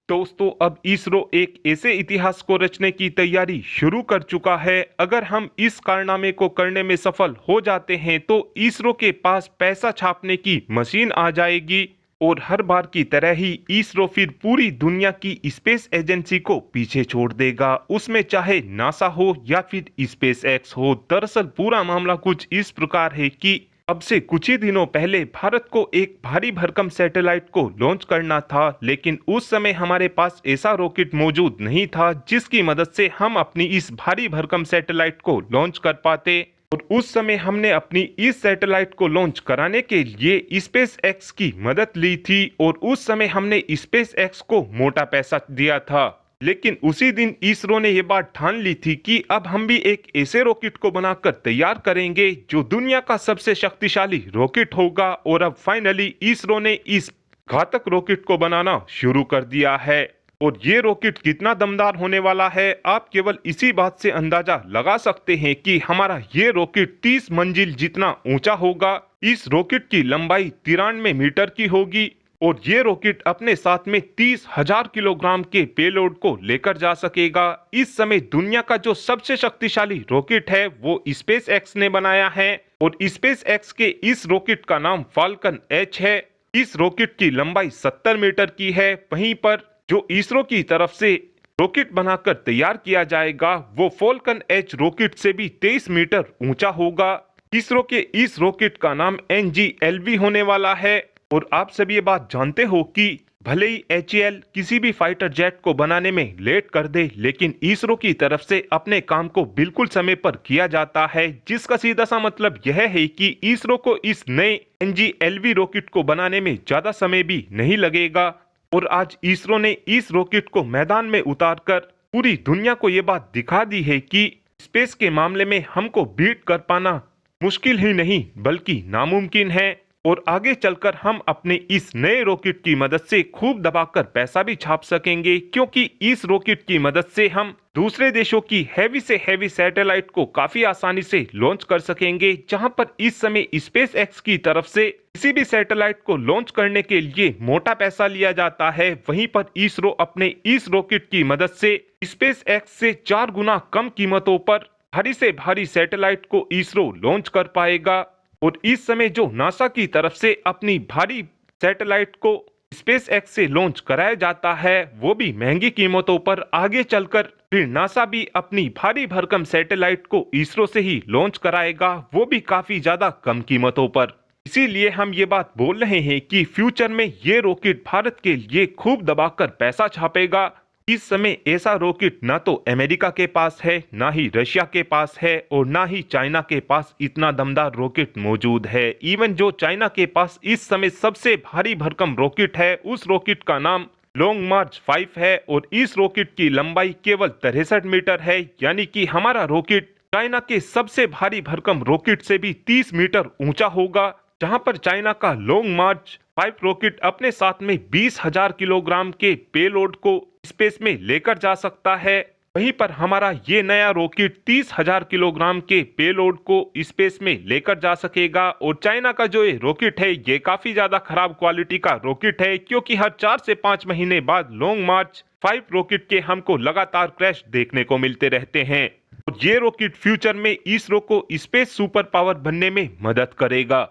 दोस्तों अब इसरो एक ऐसे इतिहास को रचने की तैयारी शुरू कर चुका है। अगर हम इस कारनामे को करने में सफल हो जाते हैं तो इसरो के पास पैसा छापने की मशीन आ जाएगी और हर बार की तरह ही इसरो फिर पूरी दुनिया की स्पेस एजेंसी को पीछे छोड़ देगा, उसमें चाहे नासा हो या फिर स्पेस एक्स हो। दरअसल पूरा मामला कुछ इस प्रकार है कि अब से कुछ ही दिनों पहले भारत को एक भारी भरकम सैटेलाइट को लॉन्च करना था, लेकिन उस समय हमारे पास ऐसा रॉकेट मौजूद नहीं था जिसकी मदद से हम अपनी इस भारी भरकम सैटेलाइट को लॉन्च कर पाते। और उस समय हमने अपनी इस सैटेलाइट को लॉन्च कराने के लिए स्पेस एक्स की मदद ली थी और उस समय हमने स्पेस एक्स को मोटा पैसा दिया था। लेकिन उसी दिन इसरो ने यह बात ठान ली थी कि अब हम भी एक ऐसे रॉकेट को बनाकर तैयार करेंगे जो दुनिया का सबसे शक्तिशाली रॉकेट होगा। और अब फाइनली इसरो ने इस घातक रॉकेट को बनाना शुरू कर दिया है। और ये रॉकेट कितना दमदार होने वाला है आप केवल इसी बात से अंदाजा लगा सकते हैं कि हमारा ये रॉकेट 30 मंजिल जितना ऊंचा होगा। इस रॉकेट की लंबाई 93 मीटर की होगी और ये रॉकेट अपने साथ में 30,000 किलोग्राम के पेलोड को लेकर जा सकेगा। इस समय दुनिया का जो सबसे शक्तिशाली रॉकेट है वो स्पेस एक्स ने बनाया है और स्पेस एक्स के इस रॉकेट का नाम फाल्कन एच है। इस रॉकेट की लंबाई 70 मीटर की है। वहीं पर जो इसरो की तरफ से रॉकेट बनाकर तैयार किया जाएगा वो फाल्कन एच रॉकेट से भी 23 मीटर ऊंचा होगा। इसरो के इस रॉकेट का नाम NGLV होने वाला है। और आप सभी ये बात जानते हो कि भले ही HAL किसी भी फाइटर जेट को बनाने में लेट कर दे, लेकिन इसरो की तरफ से अपने काम को बिल्कुल समय पर किया जाता है, जिसका सीधा सा मतलब यह है कि इसरो को इस नए NGLV रॉकेट को बनाने में ज्यादा समय भी नहीं लगेगा। और आज इसरो ने इस रॉकेट को मैदान में उतारकर पूरी दुनिया को ये बात दिखा दी है कि स्पेस के मामले में हमको बीट कर पाना मुश्किल ही नहीं बल्कि नामुमकिन है। और आगे चलकर हम अपने इस नए रॉकेट की मदद से खूब दबाकर पैसा भी छाप सकेंगे, क्योंकि इस रॉकेट की मदद से हम दूसरे देशों की हैवी से हैवी सैटेलाइट को काफी आसानी से लॉन्च कर सकेंगे। जहां पर इस समय स्पेस एक्स की तरफ से किसी भी सैटेलाइट को लॉन्च करने के लिए मोटा पैसा लिया जाता है, वहीं पर इसरो अपने इस रॉकेट की मदद से स्पेस एक्स से 4 गुना कम कीमतों पर भारी से भारी सैटेलाइट को इसरो लॉन्च कर पाएगा। और इस समय जो नासा की तरफ से अपनी भारी सैटेलाइट को स्पेस एक्स से लॉन्च कराया जाता है वो भी महंगी कीमतों पर, आगे चलकर फिर नासा भी अपनी भारी भरकम सैटेलाइट को इसरो से ही लॉन्च कराएगा, वो भी काफी ज्यादा कम कीमतों पर। इसीलिए हम ये बात बोल रहे हैं कि फ्यूचर में ये रॉकेट भारत के लिए खूब दबाकर पैसा छापेगा। इस समय ऐसा रॉकेट ना तो अमेरिका के पास है, ना ही रशिया के पास है और ना ही चाइना के पास इतना दमदार रॉकेट मौजूद है। इवन जो चाइना के पास इस समय सबसे भारी भरकम रॉकेट है उस रॉकेट का नाम लॉन्ग मार्च 5 है और इस रॉकेट की लंबाई केवल 63 मीटर है। यानी कि हमारा रॉकेट चाइना के सबसे भारी भरकम रॉकेट से भी 30 मीटर ऊंचा होगा। जहां पर चाइना का लॉन्ग मार्च 5 रॉकेट अपने साथ में 20,000 किलोग्राम के पेलोड को स्पेस में लेकर जा सकता है, वहीं पर हमारा ये नया रॉकेट 30,000 किलोग्राम के पेलोड को स्पेस में लेकर जा सकेगा। और चाइना का जो ये रॉकेट है ये काफी ज्यादा खराब क्वालिटी का रॉकेट है, क्योंकि हर 4 से 5 महीने बाद लॉन्ग मार्च 5 रॉकेट के हमको लगातार क्रैश देखने को मिलते रहते हैं। और ये रॉकेट फ्यूचर में इसरो को स्पेस सुपर पावर बनने में मदद करेगा।